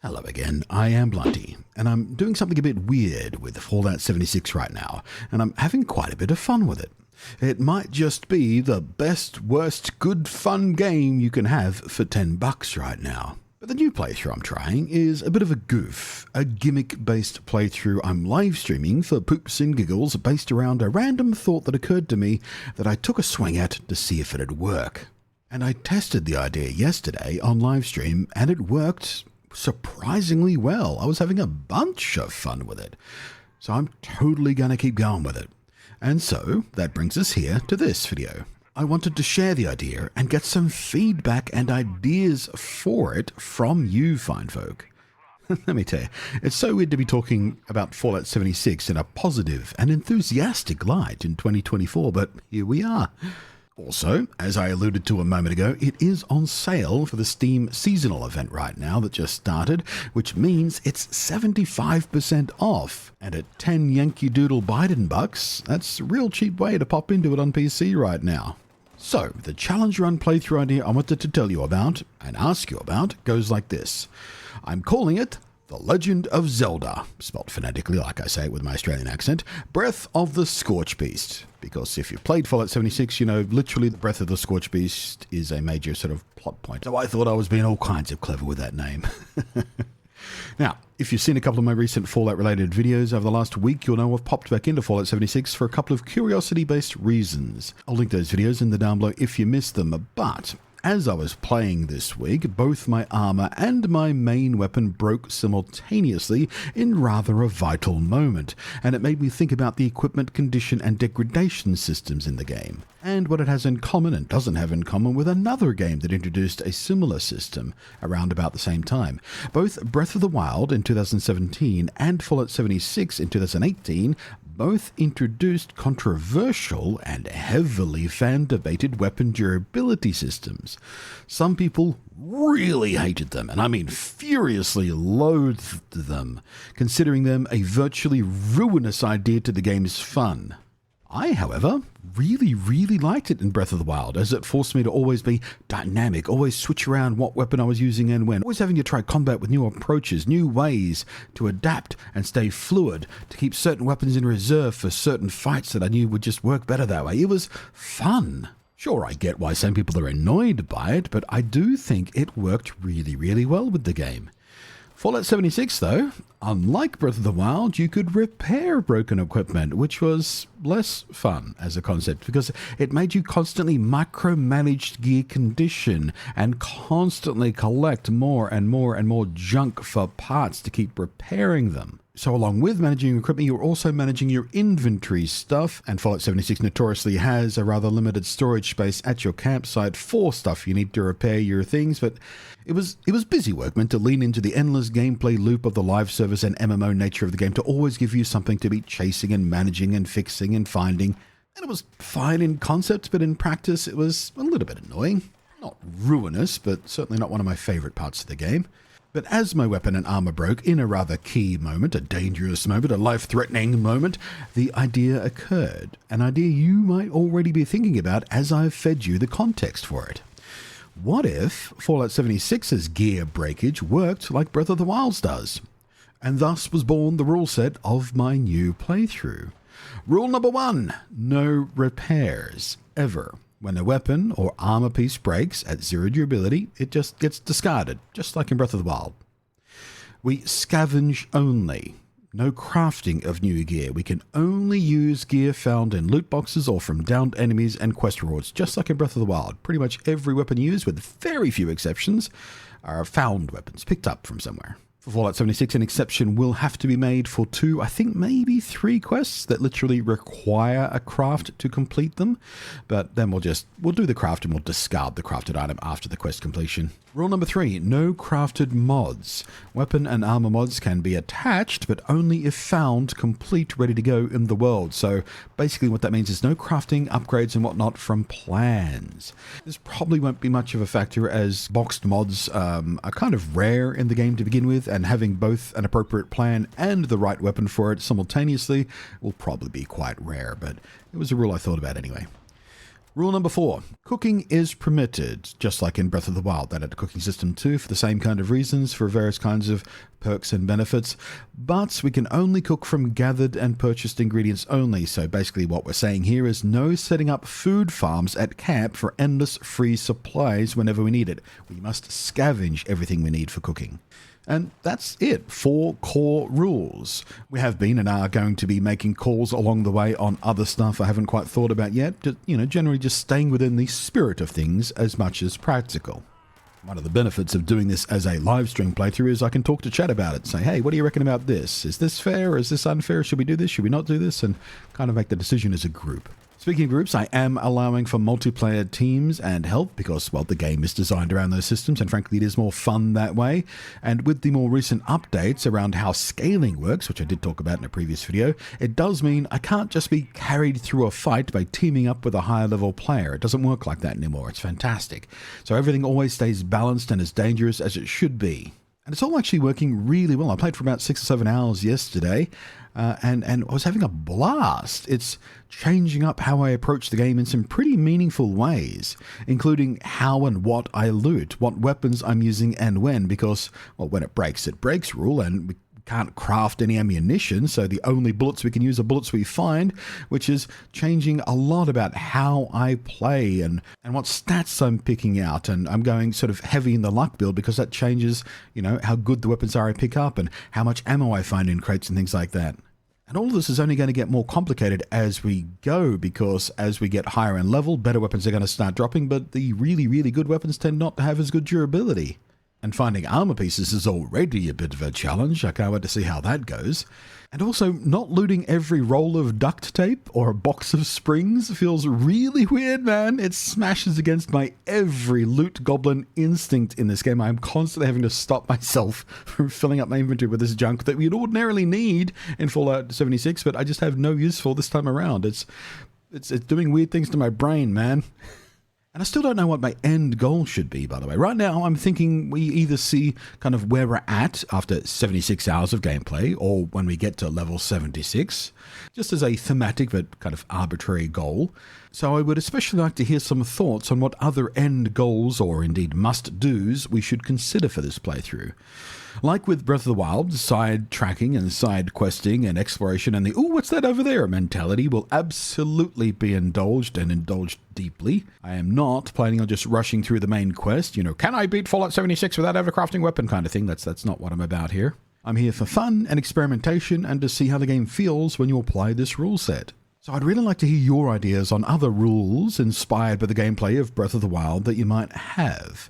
Hello again, I am Blighty, and I'm doing something a bit weird with Fallout 76 right now, and I'm having quite a bit of fun with it. It might just be the best, worst, good fun game you can have for $10 right now. But the new playthrough I'm trying is a bit of a goof, a gimmick-based playthrough I'm live streaming for poops and giggles based around a random thought that occurred to me that I took a swing at to see if it'd work. And I tested the idea yesterday on livestream, and it worked surprisingly well. I was having a bunch of fun with it. So I'm totally going to keep going with it. And so that brings us here to this video. I wanted to share the idea and get some feedback and ideas for it from you fine folk. Let me tell you, it's so weird to be talking about Fallout 76 in a positive and enthusiastic light in 2024, but here we are. Also, as I alluded to a moment ago, it is on sale for the Steam seasonal event right now that just started, which means it's 75% off. And at 10 Yankee Doodle Biden bucks, that's a real cheap way to pop into it on PC right now. So, the challenge run playthrough idea I wanted to tell you about, and ask you about, goes like this. I'm calling it The Legend of Zelda, spelt phonetically like I say it with my Australian accent, Breath of the Scorchbeast. Because if you've played Fallout 76, you know literally the Breath of the Scorchbeast is a major sort of plot point. So I thought I was being all kinds of clever with that name. Now, if you've seen a couple of my recent Fallout-related videos over the last week, you'll know I've popped back into Fallout 76 for a couple of curiosity-based reasons. I'll link those videos in the down below if you missed them, but as I was playing this week, both my armor and my main weapon broke simultaneously in rather a vital moment, and it made me think about the equipment condition and degradation systems in the game, and what it has in common and doesn't have in common with another game that introduced a similar system around about the same time. Both Breath of the Wild in 2017 and Fallout 76 in 2018 both introduced controversial and heavily fan-debated weapon durability systems. Some people really hated them, and I mean furiously loathed them, considering them a virtually ruinous idea to the game's fun. I, however, really liked it in Breath of the Wild, as it forced me to always be dynamic, always switch around what weapon I was using and when, always having to try combat with new approaches, new ways to adapt and stay fluid, to keep certain weapons in reserve for certain fights that I knew would just work better that way. It was fun. Sure, I get why some people are annoyed by it, but I do think it worked really well with the game. Fallout 76, though, unlike Breath of the Wild, you could repair broken equipment, which was less fun as a concept because it made you constantly micromanage gear condition and constantly collect more and more junk for parts to keep repairing them. So along with managing your equipment, you're also managing your inventory stuff, and Fallout 76 notoriously has a rather limited storage space at your campsite for stuff you need to repair your things, but it was busy work meant to lean into the endless gameplay loop of the live service and MMO nature of the game to always give you something to be chasing and managing and fixing and finding, and it was fine in concept, but in practice it was a little bit annoying. Not ruinous, but certainly not one of my favorite parts of the game. But as my weapon and armor broke in a rather key moment, a dangerous moment, a life-threatening moment, the idea occurred. An idea you might already be thinking about as I've fed you the context for it. What if Fallout 76's gear breakage worked like Breath of the Wild does? And thus was born the rule set of my new playthrough. Rule number 1, no repairs, ever. When a weapon or armor piece breaks at 0 durability, it just gets discarded, just like in Breath of the Wild. We scavenge only. No crafting of new gear. We can only use gear found in loot boxes or from downed enemies and quest rewards, just like in Breath of the Wild. Pretty much every weapon used, with very few exceptions, are found weapons picked up from somewhere. For Fallout 76, an exception will have to be made for 2, I think maybe 3 quests that literally require a craft to complete them. But then we'll do the craft and we'll discard the crafted item after the quest completion. Rule number 3, no crafted mods. Weapon and armor mods can be attached, but only if found complete, ready to go in the world. So basically what that means is no crafting, upgrades and whatnot from plans. This probably won't be much of a factor as boxed mods are kind of rare in the game to begin with, and having both an appropriate plan and the right weapon for it simultaneously will probably be quite rare, but it was a rule I thought about anyway. Rule number 4, cooking is permitted, just like in Breath of the Wild. That had a cooking system too, for the same kind of reasons, for various kinds of perks and benefits. But we can only cook from gathered and purchased ingredients only. So basically what we're saying here is no setting up food farms at camp for endless free supplies whenever we need it. We must scavenge everything we need for cooking. And that's it. 4 core rules. We have been and are going to be making calls along the way on other stuff I haven't quite thought about yet. Generally just staying within the spirit of things as much as practical. One of the benefits of doing this as a live stream playthrough is I can talk to chat about it. Say, hey, what do you reckon about this? Is this fair? Is this unfair? Should we do this? Should we not do this? And kind of make the decision as a group. Speaking of groups, I am allowing for multiplayer teams and help because, well, the game is designed around those systems and frankly it is more fun that way. And with the more recent updates around how scaling works, which I did talk about in a previous video, it does mean I can't just be carried through a fight by teaming up with a higher level player. It doesn't work like that anymore. It's fantastic. So everything always stays balanced and as dangerous as it should be. And it's all actually working really well. I played for about 6 or 7 hours yesterday, and I was having a blast. It's changing up how I approach the game in some pretty meaningful ways, including how and what I loot, what weapons I'm using and when, because, well, when it breaks rule, and we can't craft any ammunition, so the only bullets we can use are bullets we find, which is changing a lot about how I play and what stats I'm picking out. And I'm going sort of heavy in the luck build because that changes, how good the weapons are I pick up and how much ammo I find in crates and things like that. And all of this is only going to get more complicated as we go, because as we get higher in level, better weapons are going to start dropping, but the really, really good weapons tend not to have as good durability. And finding armor pieces is already a bit of a challenge. I can't wait to see how that goes. And also, not looting every roll of duct tape or a box of springs feels really weird, man. It smashes against my every loot goblin instinct in this game. I'm constantly having to stop myself from filling up my inventory with this junk that we'd ordinarily need in Fallout 76, but I just have no use for this time around. It's doing weird things to my brain, man. And I still don't know what my end goal should be, by the way. Right now, I'm thinking we either see kind of where we're at after 76 hours of gameplay, or when we get to level 76, just as a thematic but kind of arbitrary goal. So I would especially like to hear some thoughts on what other end goals, or indeed must-dos, we should consider for this playthrough. Like with Breath of the Wild, side tracking and side questing and exploration and the "ooh, what's that over there" mentality will absolutely be indulged, and indulged deeply. I am not planning on just rushing through the main quest, can I beat Fallout 76 without ever crafting weapon kind of thing. That's not what I'm about here. I'm here for fun and experimentation and to see how the game feels when you apply this rule set. So I'd really like to hear your ideas on other rules inspired by the gameplay of Breath of the Wild that you might have.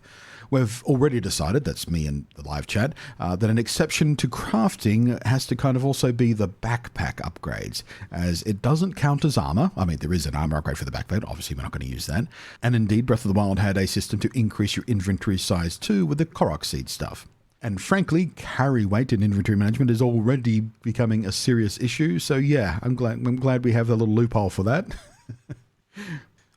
We've already decided, that's me and the live chat, that an exception to crafting has to kind of also be the backpack upgrades, as it doesn't count as armor. I mean, there is an armor upgrade for the backpack, obviously we're not going to use that. And indeed, Breath of the Wild had a system to increase your inventory size too with the Korok seed stuff. And frankly, carry weight in inventory management is already becoming a serious issue, so yeah, I'm glad we have a little loophole for that.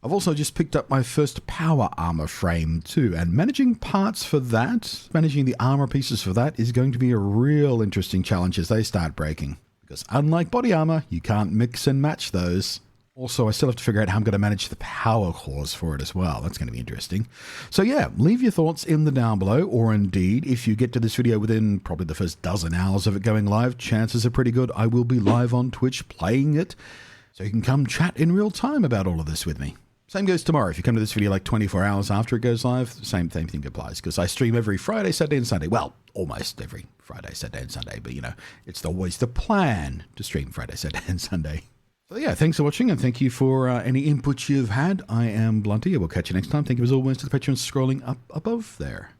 I've also just picked up my first power armor frame too, and managing parts for that, managing the armor pieces for that is going to be a real interesting challenge as they start breaking. Because unlike body armor, you can't mix and match those. Also, I still have to figure out how I'm going to manage the power cores for it as well. That's going to be interesting. So yeah, leave your thoughts in the down below, or indeed, if you get to this video within probably the first dozen hours of it going live, chances are pretty good I will be live on Twitch playing it, so you can come chat in real time about all of this with me. Same goes tomorrow. If you come to this video like 24 hours after it goes live, same thing applies, because I stream every Friday, Saturday, and Sunday. Well, almost every Friday, Saturday, and Sunday, but it's always the plan to stream Friday, Saturday, and Sunday. So yeah, thanks for watching, and thank you for any input you've had. I am Blunty. I will catch you next time. Thank you as always to the patrons scrolling up above there.